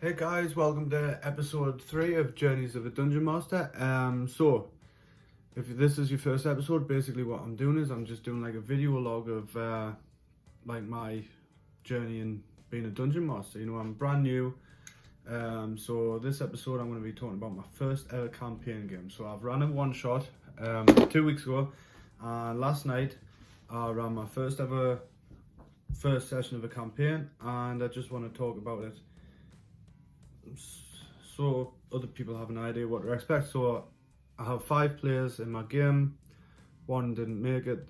Hey guys, welcome to episode 3 of Journeys of a Dungeon Master. So if this is your first episode, basically what I'm doing is I'm just doing like a video log of like my journey in being a dungeon master. You know, I'm brand new. So this episode I'm going to be talking about my first ever campaign game. So I've ran a one shot 2 weeks ago, and last night I ran my first session of a campaign, and I just want to talk about it so other people have an idea what to expect. So I have 5 players in my game. 1 didn't make it,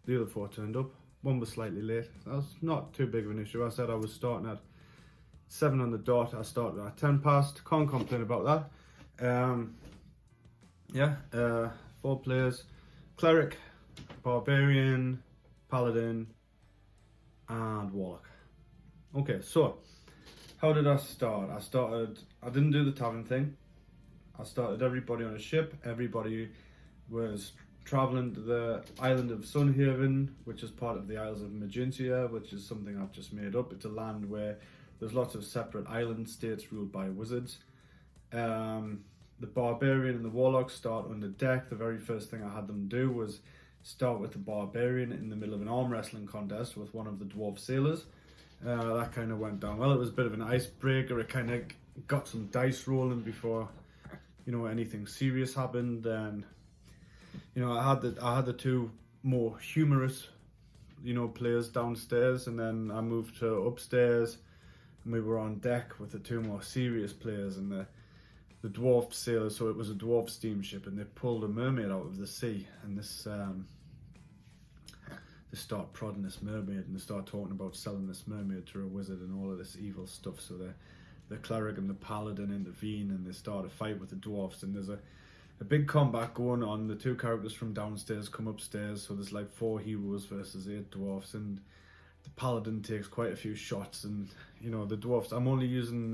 the other 4 turned up. 1 was slightly late. That's not too big of an issue. I said I was starting at 7 on the dot. I started at 10 past. Can't complain about that. 4 players: cleric, barbarian, paladin, and warlock. Okay, so how did I start? I didn't do the tavern thing. I started everybody on a ship. Everybody was traveling to the island of Sunhaven, which is part of the Isles of Magintia, which is something I've just made up. It's a land where there's lots of separate island states ruled by wizards. The barbarian and the warlock start on the deck. The very first thing I had them do was start with the barbarian in the middle of an arm wrestling contest with one of the dwarf sailors. That kind of went down well. It was a bit of an icebreaker. It kind of got some dice rolling before, you know, anything serious happened. And you know, I had the 2 more humorous, you know, players downstairs, and then I moved to upstairs, and we were on deck with the 2 more serious players and the dwarf sailors. So it was a dwarf steamship, and they pulled a mermaid out of the sea, and this they start prodding this mermaid, and they start talking about selling this mermaid to a wizard and all of this evil stuff. So the cleric and the paladin intervene, and they start a fight with the dwarfs, and there's a big combat going on. The 2 characters from downstairs come upstairs, so there's like 4 heroes versus 8 dwarfs, and the paladin takes quite a few shots. And you know, the dwarfs, I'm only using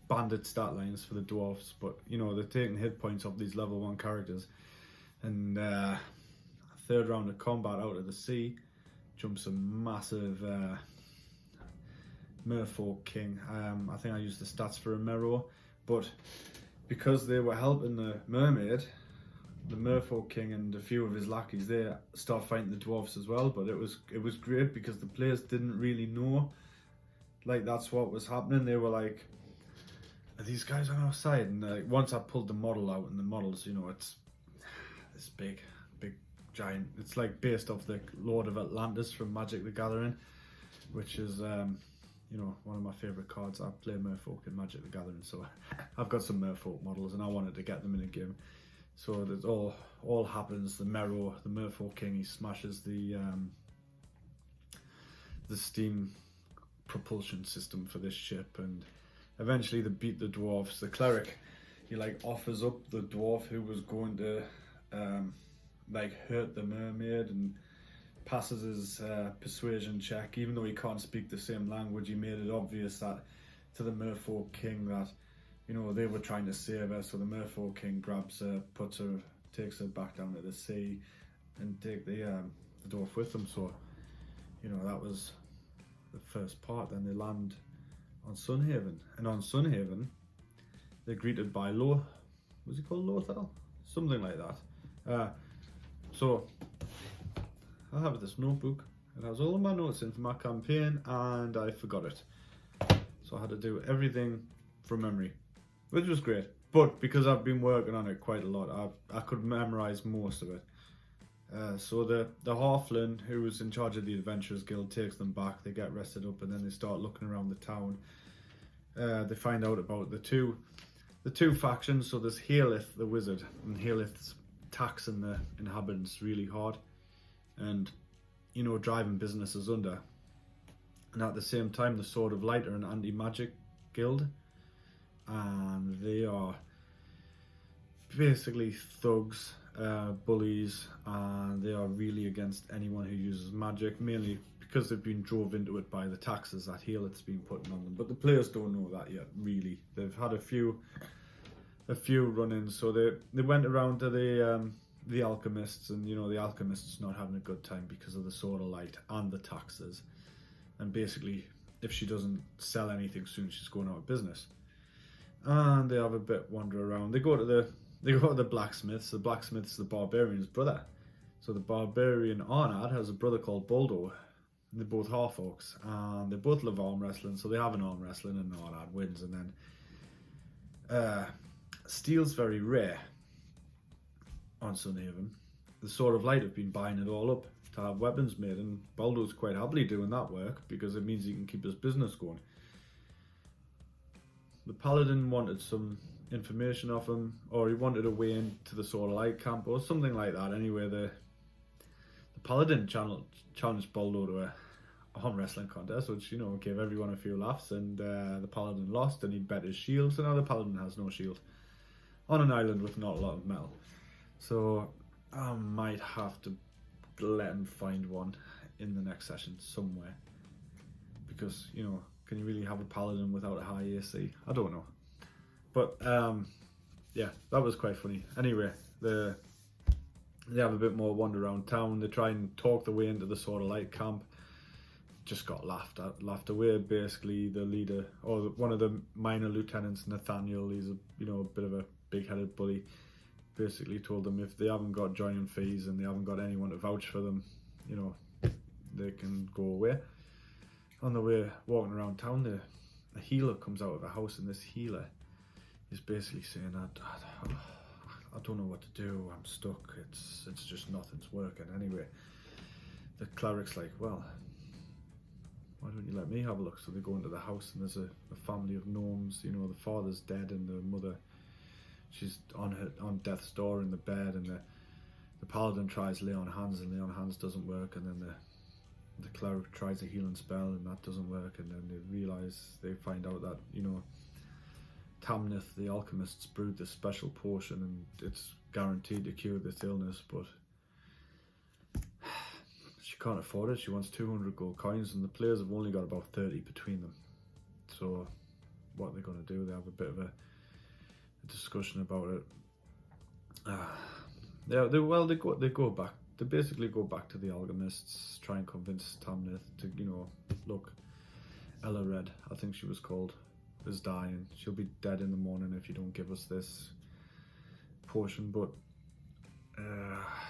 bandit stat lines for the dwarfs, but you know, they're taking hit points off these level 1 characters. And 3rd round of combat, out of the sea jumps a massive merfolk king. I think I used the stats for a Mero, but because they were helping the mermaid, the merfolk king and a few of his lackeys, they start fighting the dwarfs as well. But it was great because the players didn't really know, like, that's what was happening. They were like, are these guys on our side? And once I pulled the model out, and the models, you know, it's this big giant, it's like based off the Lord of Atlantis from Magic the Gathering, which is you know, one of my favourite cards. I play Merfolk in Magic the Gathering, so I've got some Merfolk models, and I wanted to get them in a game. So there's all happens. The Merfolk king, he smashes the steam propulsion system for this ship, and eventually they beat the dwarfs. The cleric, he like offers up the dwarf who was going to like hurt the mermaid, and passes his persuasion check. Even though he can't speak the same language, he made it obvious that to the Merfolk king that, you know, they were trying to save her. So the Merfolk king grabs her, takes her back down to the sea, and take the dwarf with them. So, you know, that was the first part. Then they land on Sunhaven, and on Sunhaven they're greeted by was he called Lothal? Something like that. So I have this notebook. It has all of my notes in for my campaign, and I forgot it. So I had to do everything from memory, which was great. But because I've been working on it quite a lot, I could memorize most of it. So the halfling who was in charge of the Adventurers Guild takes them back. They get rested up, and then they start looking around the town. They find out about the two factions. So there's Haleth the wizard, and Haleth's taxing the inhabitants really hard, and, you know, driving businesses under. And at the same time, the Sword of Light are an anti-magic guild, and they are basically thugs, bullies, and they are really against anyone who uses magic, mainly because they've been drove into it by the taxes that Haleth's been putting on them. But the players don't know that yet, really. They've had a few run-ins. So they went around to the alchemists, and, you know, the alchemist's not having a good time because of the Sword of Light and the taxes. And basically, if she doesn't sell anything soon, she's going out of business. and they have a bit wander around. They go to the blacksmiths. The blacksmith's the barbarian's brother. So the barbarian Arnad has a brother called Boldo. They're both half orcs, and they both love arm wrestling. So they have an arm wrestling, and Arnad wins. And then steel's very rare on Sunhaven. The Sword of Light have been buying it all up to have weapons made, and Boldo's quite happily doing that work because it means he can keep his business going. The Paladin wanted some information off him, or he wanted a way into the Sword of Light camp, or something like that. Anyway, the Paladin challenged Boldo to a arm wrestling contest, which, gave everyone a few laughs, and the Paladin lost, and he bet his shield, so now the Paladin has no shield on an island with not a lot of metal. So I might have to let him find one in the next session somewhere, because, can you really have a Paladin without a high AC? I don't know. But yeah, that was quite funny. Anyway, they have a bit more wander around town. They try and talk their way into the Sword of Light camp. Just got laughed away. Basically, the leader, or one of the minor lieutenants, Nathaniel, he's a bit of a big-headed bully. Basically told them if they haven't got joining fees and they haven't got anyone to vouch for them, they can go away. On the way walking around town, a healer comes out of a house, and this healer is basically saying, I don't know what to do, I'm stuck, it's just nothing's working. Anyway, the cleric's like, well, why don't you let me have a look? So they go into the house, and there's a family of gnomes. The father's dead, and the mother, she's on death's door in the bed, and the paladin tries to lay on hands, and lay on hands doesn't work, and then the cleric tries a healing spell, and that doesn't work, and then they find out that Tamnith, the alchemist's brewed this special potion, and it's guaranteed to cure this illness, but she can't afford it. She wants 200 gold coins, and the players have only got about 30 between them. So what are they going to do? They have a bit of a discussion about it. They go back. They basically go back to the alchemists, try and convince Tamnith to, look, Ella Red, I think she was called, is dying. She'll be dead in the morning if you don't give us this potion. But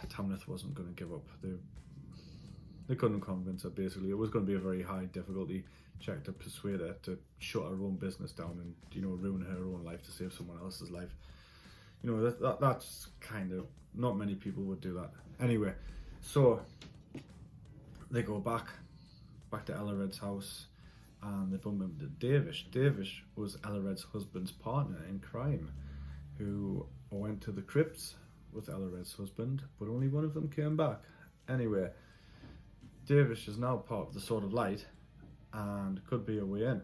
Tamnith wasn't going to give up. They couldn't convince her. Basically, it was going to be a very high difficulty check to persuade her to shut her own business down and ruin her own life to save someone else's life. That's kind of, not many people would do that. Anyway, so they go back to Ella Red's house, and they bump into Davish. Davish was Ella Red's husband's partner in crime, who went to the crypts with Ella Red's husband, but only one of them came back. Anyway, Davish is now part of the Sword of Light, and could be a way in.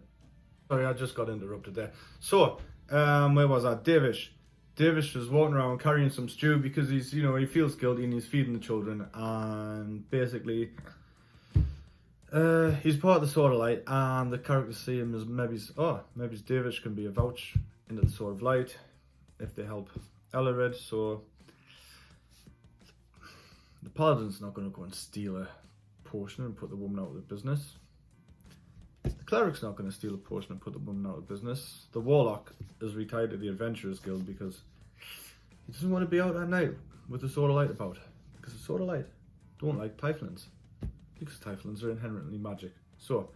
Sorry, I just got interrupted there. So, where was I? Davish was walking around carrying some stew because he's, he feels guilty, and he's feeding the children, and basically he's part of the Sword of Light, and the characters see him as maybe Davish can be a vouch into the Sword of Light if they help Ella Red. So the Paladin's not going to go and steal a potion and put the woman out of the business. The Cleric's not going to steal a potion and put the woman out of business. The Warlock is retired to the Adventurers Guild because he doesn't want to be out at night with the Sword of Light about. Because the Sword of Light don't like Typhlins. Because Typhlins are inherently magic. So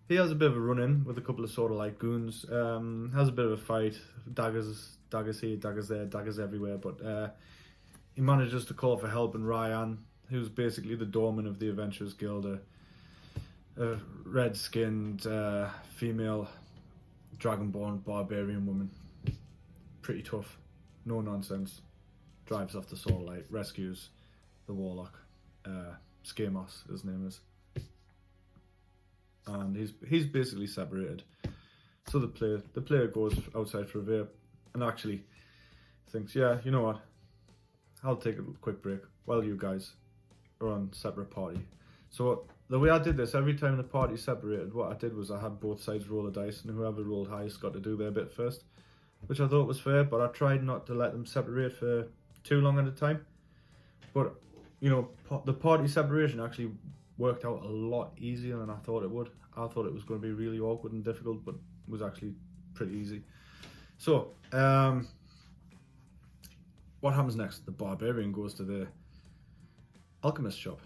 he has a bit of a run-in with a couple of Sword of Light goons. Has a bit of a fight. Daggers here, daggers there, daggers everywhere. But he manages to call for help, and Ryan, who's basically the doorman of the Adventurers Guild, a red-skinned female dragonborn barbarian woman, pretty tough, no nonsense, drives off the Sword of Light, rescues the Warlock, Skamos his name is, and he's basically separated. So the player goes outside for a vape and actually thinks, yeah, you know what, I'll take a quick break while you guys are on separate party. So the way I did this, every time the party separated, what I did was I had both sides roll a dice, and whoever rolled highest got to do their bit first, which I thought was fair, but I tried not to let them separate for too long at a time. But, the party separation actually worked out a lot easier than I thought it would. I thought it was going to be really awkward and difficult, but it was actually pretty easy. So, what happens next? The barbarian goes to the alchemist shop.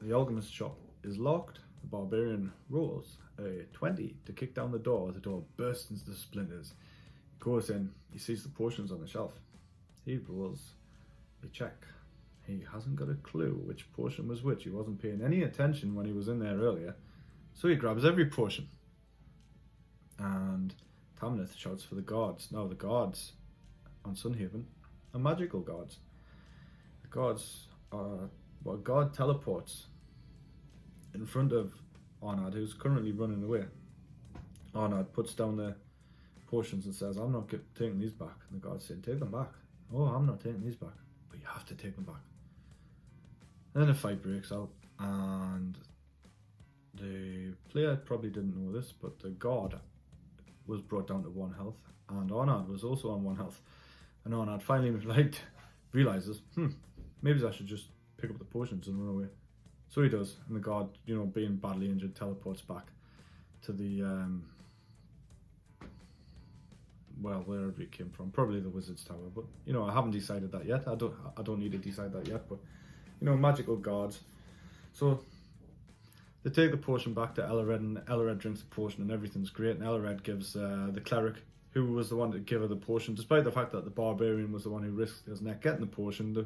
The alchemist shop is locked. The barbarian rolls a 20 to kick down the door. The door bursts into splinters. He goes in, he sees the potions on the shelf. He rolls a check. He hasn't got a clue which potion was which. He wasn't paying any attention when he was in there earlier. So he grabs every potion. And Tamnith shouts for the guards. Now the guards on Sunhaven are magical guards. The guards are, well, a guard teleports in front of Arnard, who's currently running away. Arnard puts down the potions and says, I'm not taking these back. And the guards say, take them back. Oh, I'm not taking these back. But you have to take them back. And then a fight breaks out, and the player probably didn't know this, but the guard was brought down to 1 health, and Arnard was also on 1 health. And Arnard finally realizes, maybe I should just pick up the potions and run away. So he does, and the guard, being badly injured, teleports back to the wherever he came from, probably the Wizard's Tower. But I haven't decided that yet. I don't need to decide that yet. But magical guards. So they take the potion back to Elred, and Elred drinks the potion, and everything's great. And Elred gives the cleric, who was the one to give her the potion, despite the fact that the barbarian was the one who risked his neck getting the potion. The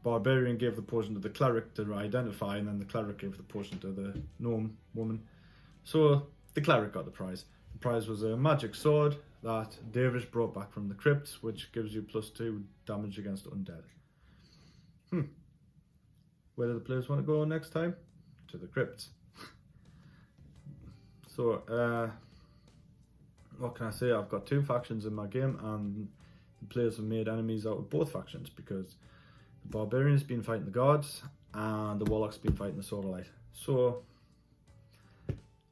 barbarian gave the potion to the cleric to identify, and then the cleric gave the potion to the gnome woman. So the cleric got the prize. The prize was a magic sword that Davish brought back from the crypts, which gives you +2 damage against undead. Where do the players want to go next time? To the crypts. So, what can I say? I've got 2 factions in my game, and the players have made enemies out of both factions, because the barbarian's been fighting the guards and the warlock's been fighting the Sword of Light. So,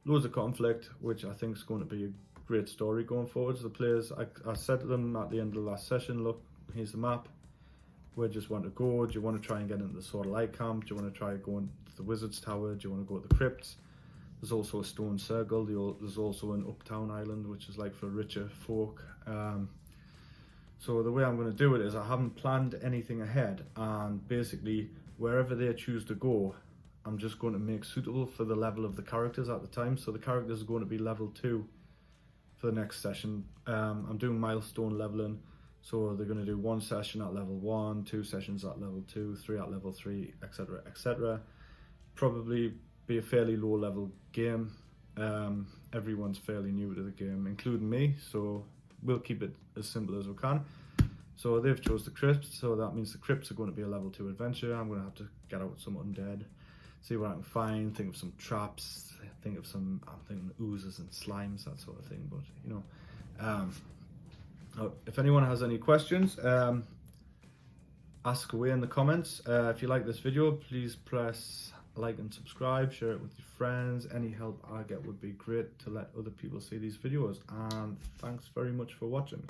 loads of conflict, which I think is going to be a great story going forward. The players, I said to them at the end of the last session, look, here's the map. Where do you just want to go? Do you want to try and get into the Sword of Light camp? Do you want to try going to the Wizard's Tower? Do you want to go to the crypts? There's also a stone circle. There's also an Uptown Island, which is like for richer folk. So the way I'm going to do it is I haven't planned anything ahead, and basically wherever they choose to go, I'm just going to make suitable for the level of the characters at the time. So the characters are going to be level 2 for the next session. I'm doing milestone leveling. So they're going to do 1 session at level 1, 2 sessions at level 2, 3 at level 3, etc, etc. Probably be a fairly low level game. Everyone's fairly new to the game, including me, so we'll keep it as simple as we can. So they've chose the crypts, so that means the crypts are going to be a level 2 adventure. I'm going to have to get out some undead, see what I can find, think of some traps, I'm thinking oozes and slimes, that sort of thing. But if anyone has any questions, ask away in the comments. If you like this video, please press like and subscribe, share it with your friends. Any help I get would be great to let other people see these videos, and thanks very much for watching.